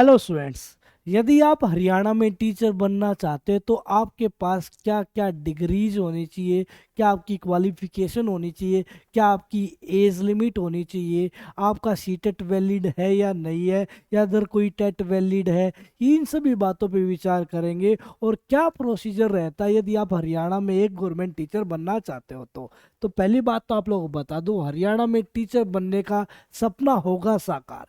Hello students. यदि आप हरियाणा में टीचर बनना चाहते हैं तो आपके पास क्या क्या डिग्रीज होनी चाहिए, क्या आपकी क्वालिफिकेशन होनी चाहिए, क्या आपकी एज लिमिट होनी चाहिए, आपका सीटेट वैलिड है या नहीं है, या अदर कोई टेट वैलिड है, इन सभी बातों पे विचार करेंगे। और क्या प्रोसीजर रहता है यदि आप हरियाणा में एक गवर्नमेंट टीचर बनना चाहते हो तो पहली बात तो आप लोगों को बता दूं, हरियाणा में टीचर बनने का सपना होगा साकार।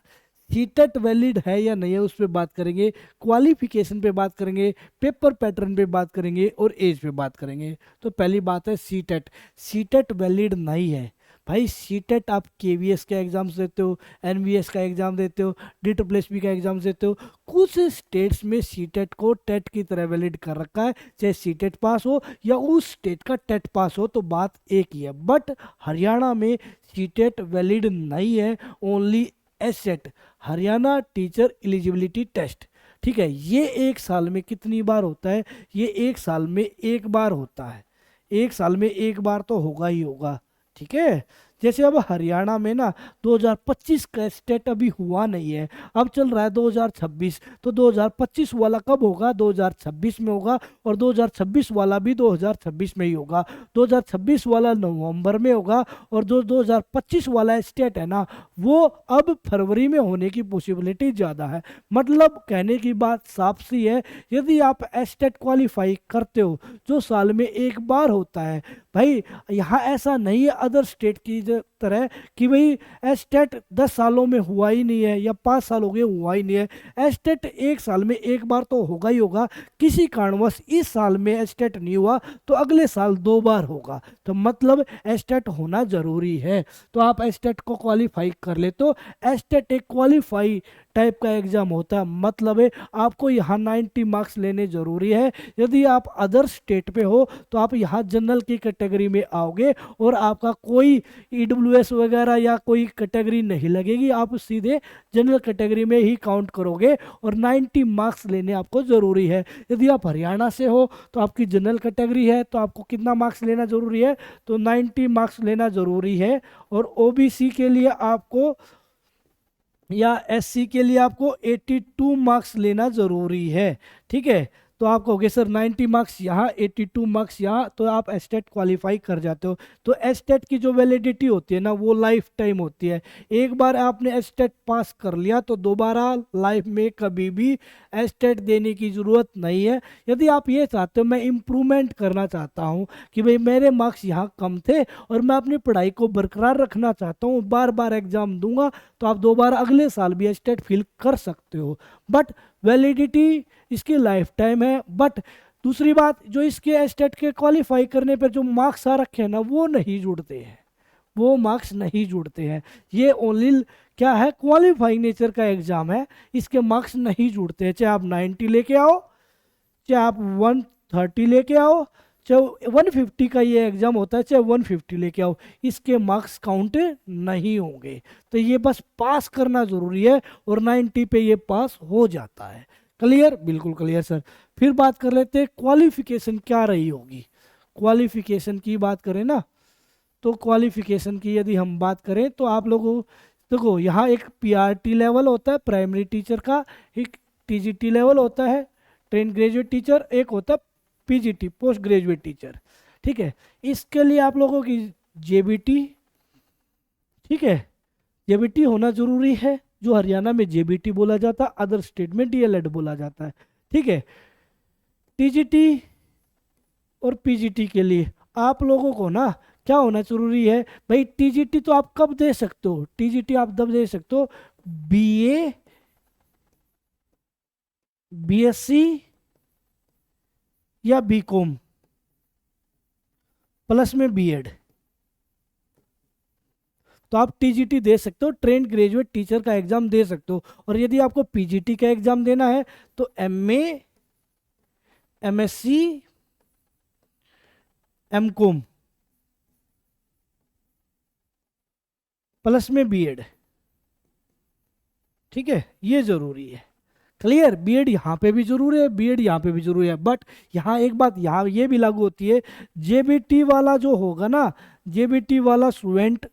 सीटेट वैलिड है या नहीं है उस पर बात करेंगे, क्वालिफिकेशन पे बात करेंगे, पेपर पैटर्न पे बात करेंगे और एज पे बात करेंगे। तो पहली बात है सीटेट। सीटेट वैलिड नहीं है भाई। सीटेट आप केवीएस का एग्जाम्स देते हो, एनवीएस का एग्जाम देते हो, DSSB का एग्जाम देते हो। कुछ स्टेट्स में सीटेट को टेट की तरह वैलिड कर रखा है, चाहे सीटेट पास हो या उस स्टेट का टेट पास हो, तो बात एक ही है। बट हरियाणा में सीटेट वैलिड नहीं है, only HTET, Haryana teacher eligibility test. ठीक है, ये एक साल में कितनी बार होता है? ये एक साल में एक बार होता है। एक साल में एक बार तो होगा ही होगा। ठीक है, जैसे अब हरियाणा में ना 2025 का स्टेट अभी हुआ नहीं है, अब चल रहा है 2026। तो 2025 वाला कब होगा? 2026 में होगा। और 2026 वाला भी 2026 में ही होगा। 2026 वाला नवंबर में होगा। और जो 2025 वाला स्टेट है ना, वो अब फरवरी में होने की पॉसिबिलिटी ज़्यादा है। मतलब कहने की बात साफ सी है, यदि आप स्टेट क्वालिफाई करते हो जो साल में एक बार होता है, भाई यहाँ ऐसा नहीं है अदर स्टेट की तरह कि भाई एस्टेट 10 सालों में हुआ ही नहीं है या 5 साल हो गए हुआ ही नहीं है। एस्टेट एक साल में एक बार तो होगा ही होगा। किसी कारणवश इस साल में एस्टेट नहीं हुआ तो अगले साल 2 बार होगा। तो मतलब एस्टेट होना जरूरी है। तो आप एस्टेट को क्वालिफाई कर ले तो एस्टेट एक क्वालिफाई टाइप का एग्जाम होता है। मतलब है आपको यहाँ 90 मार्क्स लेने जरूरी है। यदि आप अदर स्टेट पे हो तो आप यहाँ जनरल की कैटेगरी में आओगे और आपका कोई ईडब्ल्यूएस वगैरह या कोई कैटेगरी नहीं लगेगी, आप सीधे जनरल कैटेगरी में ही काउंट करोगे और 90 मार्क्स लेने आपको ज़रूरी है। यदि आप हरियाणा से हो तो आपकी जनरल कैटेगरी है तो आपको कितना मार्क्स लेना ज़रूरी है? तो 90 मार्क्स लेना ज़रूरी है। और ओबीसी के लिए आपको या एससी के लिए आपको 82 मार्क्स लेना ज़रूरी है। ठीक है, तो आप कहोगे सर 90 मार्क्स यहाँ 82 मार्क्स यहाँ, तो आप एस्टेट क्वालिफाई कर जाते हो। तो एस्टेट की जो वैलिडिटी होती है ना, वो लाइफ टाइम होती है। एक बार आपने एस्टेट पास कर लिया तो दोबारा लाइफ में कभी भी एस्टेट देने की ज़रूरत नहीं है। यदि आप ये चाहते हो मैं इम्प्रूवमेंट करना चाहता हूँ कि भाई मेरे मार्क्स यहाँ कम थे और मैं अपनी पढ़ाई को बरकरार रखना चाहता हूँ, बार बार एग्ज़ाम दूंगा, तो आप दोबारा अगले साल भी एस्टेट फिल कर सकते हो। बट वैलिडिटी इसकी लाइफ टाइम है। बट दूसरी बात, जो इसके एस्टेट के क्वालिफाई करने पर जो मार्क्स आ रखे हैं ना, वो नहीं जुड़ते हैं, वो मार्क्स नहीं जुड़ते हैं। ये ओनली क्या है, क्वालिफाइंग नेचर का एग्जाम है, इसके मार्क्स नहीं जुड़ते हैं। चाहे आप 90 लेके आओ, चाहे आप 130 लेके आओ, चाहे 150 का ये एग्जाम होता है, चाहे 150 लेके आओ, इसके मार्क्स काउंट नहीं होंगे। तो ये बस पास करना जरूरी है और 90 पे ये पास हो जाता है। क्लियर? बिल्कुल क्लियर सर। फिर बात कर लेते हैं क्वालिफिकेशन क्या रही होगी। क्वालिफिकेशन की बात करें ना, तो क्वालिफिकेशन की यदि हम बात करें तो आप लोगों देखो, यहाँ एक पीआरटी लेवल होता है प्राइमरी टीचर का, एक टीजीटी लेवल होता है ट्रेन ग्रेजुएट टीचर, एक होता है पीजीटी पोस्ट ग्रेजुएट टीचर। ठीक है, इसके लिए आप लोगों की जेबीटी, ठीक है, जेबीटी होना जरूरी है। जो हरियाणा में जेबीटी बोला जाता है, अदर स्टेट में डीएलएड बोला जाता है। ठीक है, टीजीटी और पीजीटी के लिए आप लोगों को ना क्या होना जरूरी है भाई? टीजीटी तो आप कब दे सकते हो? टीजीटी आप तब दे सकते हो बीए, बीएससी या बीकॉम प्लस में बीएड, तो आप टीजीटी दे सकते हो, ट्रेंड ग्रेजुएट टीचर का एग्जाम दे सकते हो। और यदि आपको पीजीटी का एग्जाम देना है तो एमए, एमएससी, एमकॉम प्लस में बीएड। ठीक है, ये जरूरी है। क्लियर? बीएड यहाँ पे भी जरूरी है, बीएड यहाँ पे भी जरूरी है। बट यहाँ एक बात यहाँ ये भी लागू होती है, जेबीटी वाला जो होगा ना, जेबीटी वाला स्टूडेंट,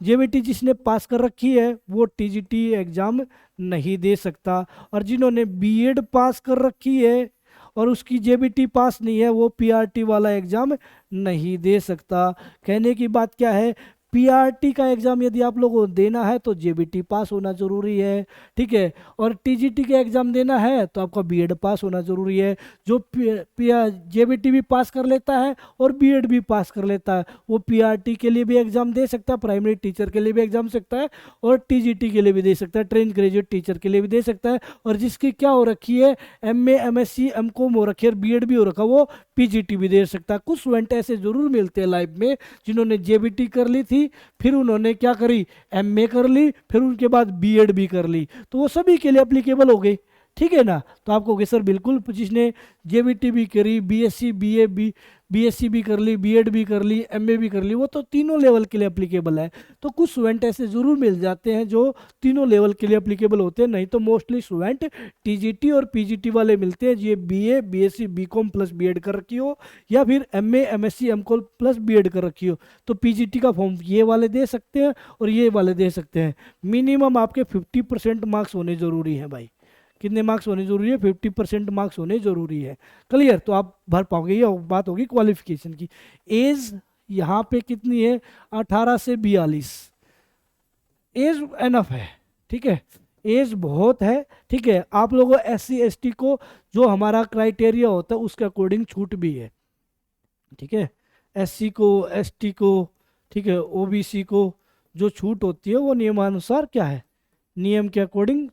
जेबीटी जिसने पास कर रखी है वो टीजीटी एग्जाम नहीं दे सकता। और जिन्होंने बीएड पास कर रखी है और उसकी जेबीटी पास नहीं है, वो पीआरटी वाला एग्जाम नहीं दे सकता। कहने की बात क्या है, पीआरटी का एग्जाम यदि आप लोगों को देना है तो जेबीटी पास होना जरूरी है, ठीक है। और टीजीटी का एग्जाम देना है तो आपका बीएड पास होना जरूरी है। जो जेबीटी भी पास कर लेता है और बीएड भी पास कर लेता है, वो पीआरटी के लिए भी एग्जाम दे सकता है, प्राइमरी टीचर के लिए भी एग्जाम सकता है, और टीजीटी के लिए भी दे सकता है, ट्रेन ग्रेजुएट टीचर के लिए भी दे सकता है। और जिसकी क्या हो रखी है, एमए, एमएससी, एमकॉम हो रखी है, बीएड भी हो रखा, वो पीजीटी भी दे सकता है। कुछ स्टूडेंट ऐसे जरूर मिलते हैं लाइफ में जिन्होंने जेबीटी कर ली थी, फिर उन्होंने क्या करी, एमए कर ली, फिर उनके बाद बीएड भी कर ली, तो वो सभी के लिए एप्लीकेबल हो गई, ठीक है ना। तो आपको कहोगे सर बिल्कुल, जिसने जेबीटी भी करी, बीएससी, बीए भी, बीएससी भी कर ली, बीएड भी कर ली, एमए भी कर ली, वो तो तीनों लेवल के लिए एप्लीकेबल है। तो कुछ स्टूडेंट ऐसे ज़रूर मिल जाते हैं जो तीनों लेवल के लिए एप्लीकेबल होते हैं, नहीं तो मोस्टली स्टूडेंट टीजीटी और पीजीटी वाले मिलते हैं, ये BA, BSc, BCom plus BEd कर रखी हो, या फिर MA, MSc, MCom plus BEd कर रखी हो, तो पीजीटी का फॉर्म ये वाले दे सकते हैं और ये वाले दे सकते हैं। मिनिमम आपके 50% मार्क्स होने ज़रूरी हैं भाई। कितने मार्क्स होने जरूरी है, 50% मार्क्स होने जरूरी है। क्लियर, तो आप भर पाओगे। ये बात होगी क्वालिफिकेशन की। एज यहाँ पे कितनी है, 18 से 42, एज एनफ है, ठीक है, एज बहुत है, ठीक है। आप लोगों SC ST को जो हमारा क्राइटेरिया होता है उसके अकॉर्डिंग छूट भी है, ठीक है। SC को, ST को, ठीक है, OBC को जो छूट होती है वो नियमानुसार क्या है, नियम के अकॉर्डिंग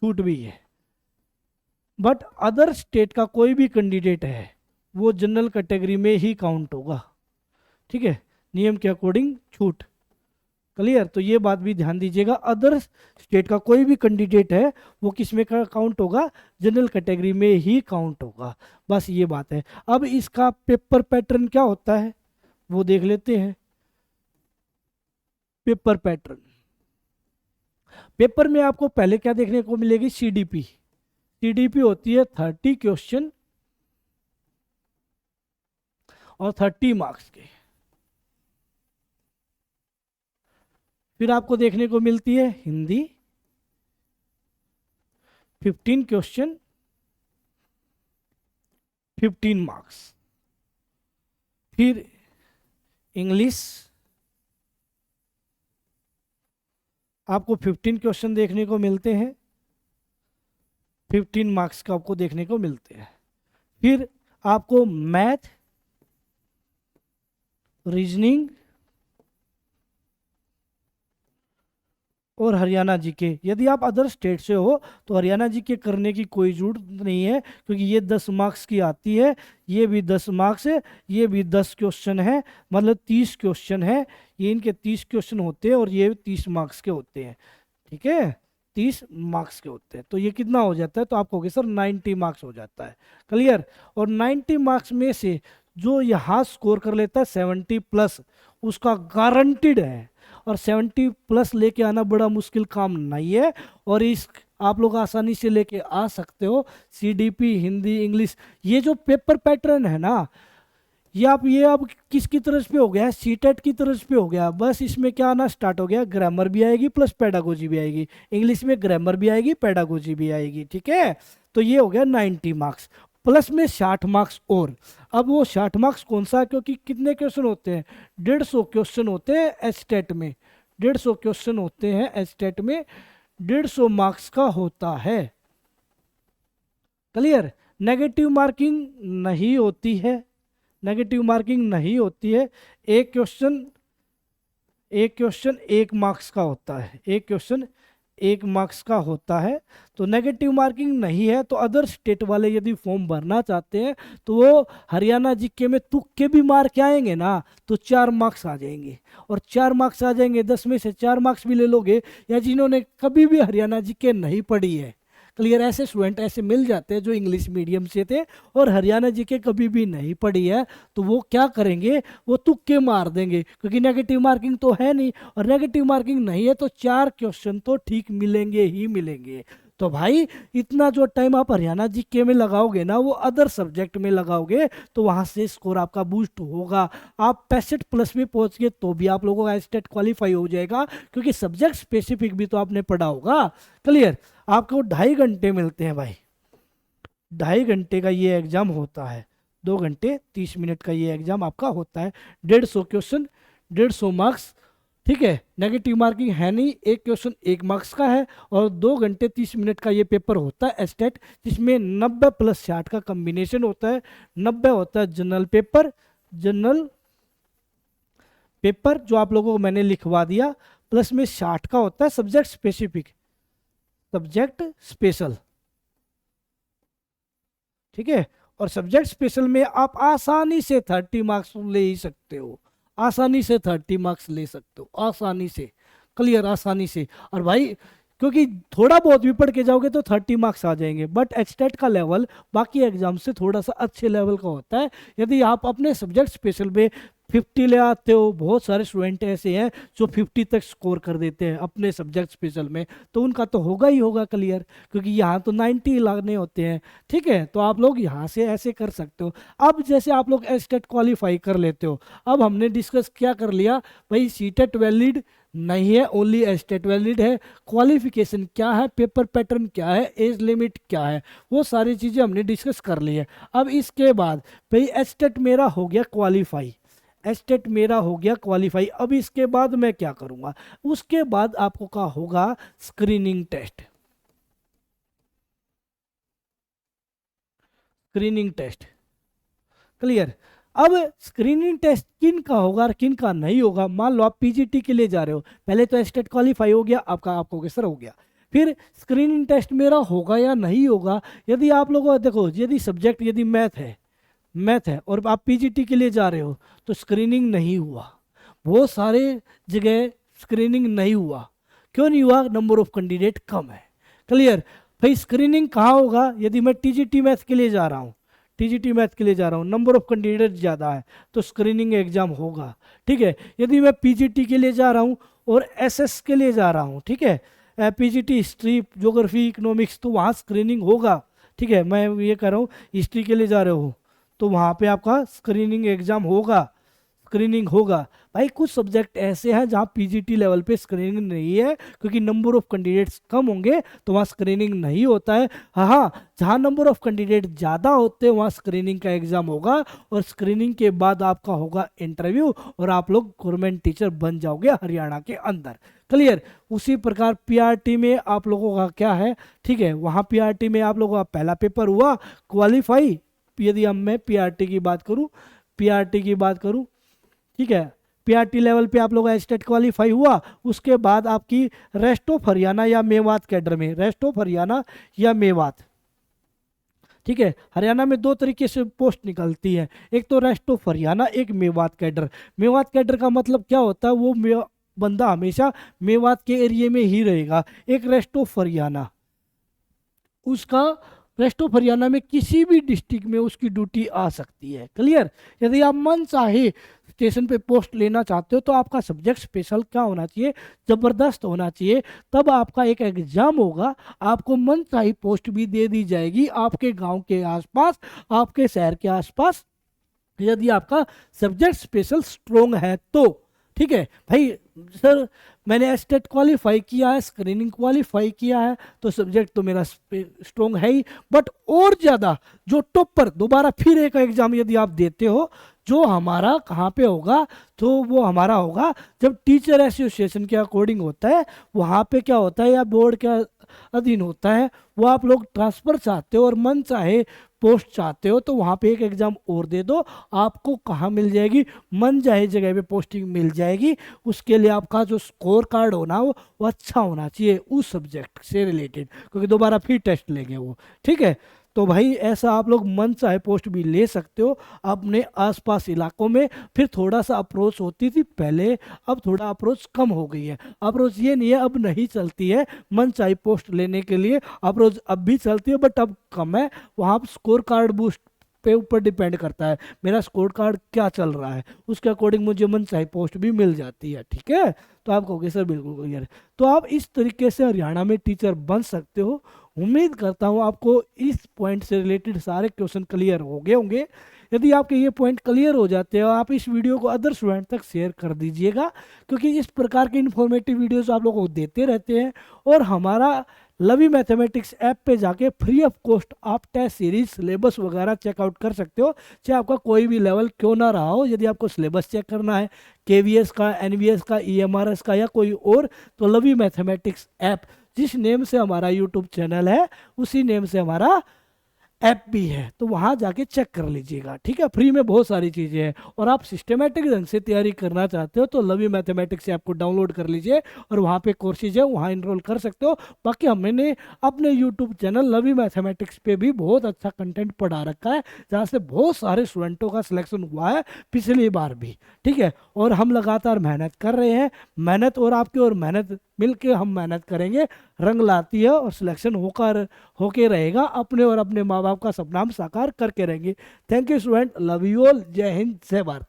छूट भी है। बट अदर स्टेट का कोई भी कैंडिडेट है वो जनरल कैटेगरी में ही काउंट होगा, ठीक है, नियम के अकॉर्डिंग छूट। क्लियर, तो ये बात भी ध्यान दीजिएगा, अदर स्टेट का कोई भी कैंडिडेट है वो किस में काउंट होगा, जनरल कैटेगरी में ही काउंट होगा, बस ये बात है। अब इसका पेपर पैटर्न क्या होता है वो देख लेते हैं। पेपर पैटर्न, पेपर में आपको पहले क्या देखने को मिलेगी, सीडीपी। सीडीपी होती है 30 क्वेश्चन और 30 मार्क्स के। फिर आपको देखने को मिलती है हिंदी, 15 क्वेश्चन, 15 मार्क्स। फिर इंग्लिश आपको 15 क्वेश्चन देखने को मिलते हैं, 15 मार्क्स का आपको देखने को मिलते हैं। फिर आपको मैथ, रीजनिंग और हरियाणा जीके। यदि आप अदर स्टेट से हो तो हरियाणा जीके करने की कोई जरूरत नहीं है, क्योंकि ये 10 मार्क्स की आती है, ये भी 10 मार्क्स है, ये भी 10 क्वेश्चन है, मतलब 30 क्वेश्चन है। ये इनके 30 क्वेश्चन होते हैं और ये 30 मार्क्स के होते हैं, ठीक है, 30 मार्क्स के होते हैं। तो ये कितना हो जाता है, तो आप कहोगे सर 90 मार्क्स हो जाता है। क्लियर, और 90 मार्क्स में से जो यहाँ स्कोर कर लेता है 70 प्लस, उसका गारंटिड है। और 70 प्लस लेके आना बड़ा मुश्किल काम नहीं है, और इस आप लोग आसानी से लेके आ सकते हो। सीडीपी, हिंदी, इंग्लिश, ये जो पेपर पैटर्न है ना, ये अब किसकी तरफ पे हो गया है, सीटेट की तरफ पे हो गया। बस इसमें क्या आना स्टार्ट हो गया, ग्रामर भी आएगी प्लस पेडागोजी भी आएगी। इंग्लिश में ग्रामर भी आएगी, पेडागोजी भी आएगी, ठीक है। तो ये हो गया 90 मार्क्स प्लस में 60 मार्क्स और। अब वो 60 मार्क्स कौन सा, क्योंकि कितने क्वेश्चन होते हैं, 150 क्वेश्चन होते हैं एस्टेट में, 150 क्वेश्चन होते हैं एस्टेट में, 150 मार्क्स का होता है। क्लियर, नेगेटिव मार्किंग नहीं होती है, नेगेटिव मार्किंग नहीं होती है। एक क्वेश्चन 1 मार्क्स का होता है, एक क्वेश्चन 1 मार्क्स का होता है, तो नेगेटिव मार्किंग नहीं है। तो अदर स्टेट वाले यदि फॉर्म भरना चाहते हैं तो वो हरियाणा जीके में तुक्के भी मार के आएंगे ना, तो 4 मार्क्स आ जाएंगे, और 4 मार्क्स आ जाएंगे, 10 में से 4 मार्क्स भी ले लोगे। या जिन्होंने कभी भी हरियाणा जीके नहीं पढ़ी है, क्लियर, ऐसे स्टूडेंट ऐसे मिल जाते हैं जो इंग्लिश मीडियम से थे और हरियाणा जीके कभी भी नहीं पढ़ी है, तो वो क्या करेंगे, वो तुक्के मार देंगे, क्योंकि नेगेटिव मार्किंग तो है नहीं, और नेगेटिव मार्किंग नहीं है तो 4 क्वेश्चन तो ठीक मिलेंगे ही मिलेंगे। तो भाई इतना जो टाइम आप हरियाणा जीके में लगाओगे ना वो अदर सब्जेक्ट में लगाओगे तो वहां से स्कोर आपका बूस्ट होगा। आप 65+ में पहुंच गए तो भी आप लोगों का स्टेट क्वालिफाई हो जाएगा, क्योंकि सब्जेक्ट स्पेसिफिक भी तो आपने पढ़ा होगा। क्लियर। आपको 2.5 घंटे मिलते हैं भाई, 2.5 घंटे का ये एग्जाम होता है, 2 घंटे 30 मिनट का ये एग्जाम आपका होता है। 150 क्वेश्चन, 150 मार्क्स। ठीक है, नेगेटिव मार्किंग है नहीं, एक क्वेश्चन 1 मार्क्स का है। और 2 घंटे 30 मिनट का ये पेपर होता है स्टेट, जिसमें 90+60 का कॉम्बिनेशन होता है। 90 होता है जनरल पेपर, जनरल पेपर जो आप लोगों को मैंने लिखवा दिया, प्लस में 60 का होता है सब्जेक्ट स्पेसिफिक, सब्जेक्ट स्पेशल। ठीक है, और सब्जेक्ट स्पेशल में आप आसानी से 30 मार्क्स ले ही सकते हो, आसानी से 30 मार्क्स ले सकते हो, आसानी से। क्लियर, आसानी से। और भाई क्योंकि थोड़ा बहुत भी पढ़ के जाओगे तो 30 मार्क्स आ जाएंगे, बट एचटेट का लेवल बाकी एग्जाम से थोड़ा सा अच्छे लेवल का होता है। यदि आप अपने सब्जेक्ट स्पेशल में 50 ले आते हो, बहुत सारे स्टूडेंट ऐसे हैं जो 50 तक स्कोर कर देते हैं अपने सब्जेक्ट स्पेशल में, तो उनका तो होगा ही होगा क्लियर, क्योंकि यहाँ तो 90 लाने होते हैं। ठीक है, तो आप लोग यहाँ से ऐसे कर सकते हो। अब जैसे आप लोग एचटेट क्वालिफाई कर लेते हो, अब हमने डिस्कस क्या कर लिया भाई, सीटेट वैलिड नहीं है, ओनली एचटेट वैलिड है। क्वालिफिकेशन क्या है, पेपर पैटर्न क्या है, एज लिमिट क्या है, वो सारी चीज़ें हमने डिस्कस कर ली है। अब इसके बाद भाई एचटेट मेरा हो गया क्वालिफाई, एचटेट मेरा हो गया क्वालिफाई। अब इसके बाद मैं क्या करूंगा, उसके बाद आपको क्या होगा, screening test. Screening test clear. अब स्क्रीनिंग टेस्ट किन का होगा और किन का नहीं होगा। मान लो आप पीजीटी के लिए जा रहे हो, पहले तो एचटेट क्वालिफाई हो गया आपका, आपको कैसर हो गया, फिर स्क्रीनिंग टेस्ट मेरा होगा या नहीं होगा। यदि आप लोगों देखो, यदि सब्जेक्ट यदि मैथ है, मैथ है और आप पीजीटी के लिए जा रहे हो तो स्क्रीनिंग नहीं हुआ, बहुत सारे जगह स्क्रीनिंग नहीं हुआ। क्यों नहीं हुआ, नंबर ऑफ कैंडिडेट कम है। क्लियर। भाई स्क्रीनिंग कहाँ होगा, यदि मैं टीजीटी मैथ के लिए जा रहा हूँ, टीजीटी मैथ के लिए जा रहा हूँ, नंबर ऑफ कैंडिडेट ज़्यादा है तो स्क्रीनिंग एग्जाम होगा। ठीक है, यदि मैं पीजीटी के लिए जा रहा हूँ और एसएस के लिए जा रहा हूँ, ठीक है, पीजीटी हिस्ट्री ज्योग्राफी इकोनॉमिक्स, तो वहाँ स्क्रीनिंग होगा। ठीक है, मैं ये कह रहा हूँ हिस्ट्री के लिए जा रहे हो तो वहाँ पे आपका स्क्रीनिंग एग्जाम होगा, स्क्रीनिंग होगा। भाई कुछ सब्जेक्ट ऐसे हैं जहाँ पीजीटी लेवल पे स्क्रीनिंग नहीं है, क्योंकि नंबर ऑफ कैंडिडेट्स कम होंगे तो वहाँ स्क्रीनिंग नहीं होता है। हाँ, जहाँ नंबर ऑफ कैंडिडेट ज़्यादा होते हैं वहाँ स्क्रीनिंग का एग्जाम होगा, और स्क्रीनिंग के बाद आपका होगा इंटरव्यू और आप लोग गवर्नमेंट टीचर बन जाओगे हरियाणा के अंदर। क्लियर। उसी प्रकार पीआरटी में आप लोगों का क्या है, ठीक है, वहाँ पीआरटी में आप लोगों का पहला पेपर हुआ क्वालिफाई। यदि हम मैं पीआरटी की बात करूं, पीआरटी की बात करूं, ठीक है, पीआरटी लेवल पे आप लोग का स्टेट क्वालिफाई हुआ। उसके बाद आपकी रेस्ट ऑफ हरियाणा या मेवात कैडर में, रेस्ट ऑफ हरियाणा या मेवात, ठीक है, हरियाणा में 2 तरीके से पोस्ट निकलती है, एक तो रेस्ट ऑफ हरियाणा, एक मेवात कैडर। मेवात कैडर का मतलब क्या होता है, वो बंदा हमेशा मेवात के एरिया में ही रहेगा। एक रेस्ट ऑफ हरियाणा, उसका रेस्ट ऑफ हरियाणा में किसी भी डिस्ट्रिक्ट में उसकी ड्यूटी आ सकती है। क्लियर। यदि आप मन चाहे स्टेशन पे पोस्ट लेना चाहते हो तो आपका सब्जेक्ट स्पेशल क्या होना चाहिए, ज़बरदस्त होना चाहिए, तब आपका एक एग्जाम होगा, आपको मन चाहे पोस्ट भी दे दी जाएगी आपके गांव के आसपास, आपके शहर के आसपास, यदि आपका सब्जेक्ट स्पेशल स्ट्रोंग है तो। ठीक है भाई, सर मैंने एस्टेट क्वालिफाई किया है, स्क्रीनिंग क्वालिफाई किया है, तो सब्जेक्ट तो मेरा स्ट्रोंग है ही, बट और ज़्यादा जो टॉपर, दोबारा फिर एक एग्जाम यदि आप देते हो, जो हमारा कहाँ पे होगा, तो वो हमारा होगा जब टीचर एसोसिएशन के अकॉर्डिंग होता है, वहाँ पे क्या होता है या बोर्ड के अधीन होता है, वो आप लोग ट्रांसफ़र चाहते हो और मन चाहे पोस्ट चाहते हो तो वहाँ पे एक एग्ज़ाम और दे दो, आपको कहाँ मिल जाएगी, मन चाहे जगह पे पोस्टिंग मिल जाएगी। उसके लिए आपका जो स्कोर कार्ड होना वो अच्छा होना चाहिए उस सब्जेक्ट से रिलेटेड, क्योंकि दोबारा फिर टेस्ट लेंगे वो। ठीक है, तो भाई ऐसा आप लोग मन चाहे पोस्ट भी ले सकते हो अपने आसपास इलाकों में। फिर थोड़ा सा अप्रोच होती थी पहले, अब थोड़ा अप्रोच कम हो गई है। अप्रोच ये नहीं है अब नहीं चलती है मन चाहे पोस्ट लेने के लिए, अप्रोच अब भी चलती है बट अब कम है। वहाँ स्कोर कार्ड बूस्ट पे ऊपर डिपेंड करता है, मेरा स्कोर कार्ड क्या चल रहा है, उसके अकॉर्डिंग मुझे मनचाही पोस्ट भी मिल जाती है। ठीक है, तो आप कहोगे सर बिल्कुल क्लियर है। तो आप इस तरीके से हरियाणा में टीचर बन सकते हो। उम्मीद करता हूँ आपको इस पॉइंट से रिलेटेड सारे क्वेश्चन क्लियर हो गए होंगे। यदि आपके ये पॉइंट क्लियर हो जाते हैं, आप इस वीडियो को अदर स्टूडेंट तक शेयर कर दीजिएगा, क्योंकि इस प्रकार के इन्फॉर्मेटिव वीडियोस आप लोगों को देते रहते हैं। और हमारा लवी मैथमेटिक्स ऐप पे जाके फ्री ऑफ कॉस्ट आप टेस्ट सीरीज सिलेबस वगैरह चेकआउट कर सकते हो, चाहे आपका कोई भी लेवल क्यों ना रहा हो। यदि आपको सिलेबस चेक करना है केवीएस का, एनवीएस का, ईएमआरएस का या कोई और, तो लवी मैथमेटिक्स ऐप, जिस नेम से हमारा यूट्यूब चैनल है उसी नेम से हमारा ऐप भी है, तो वहाँ जाके चेक कर लीजिएगा। ठीक है, फ्री में बहुत सारी चीज़ें हैं। और आप सिस्टमेटिक ढंग से तैयारी करना चाहते हो तो लवी मैथमेटिक्स ऐप को डाउनलोड कर लीजिए और वहाँ पे कोर्सेज है, वहाँ इनरोल कर सकते हो। बाकी हमने अपने यूट्यूब चैनल लवी मैथमेटिक्स पे भी बहुत अच्छा कंटेंट पढ़ा रखा है, जहाँ से बहुत सारे स्टूडेंटों का सिलेक्शन हुआ है पिछली बार भी। ठीक है, और हम लगातार मेहनत कर रहे हैं। मेहनत और आपकी और मेहनत मिल के हम मेहनत करेंगे, रंग लाती है और सिलेक्शन होके रहेगा। अपने और अपने माँ बाप का सपना हम साकार करके रहेंगे। Thank you student, love you all, जय हिंद, जय भारत।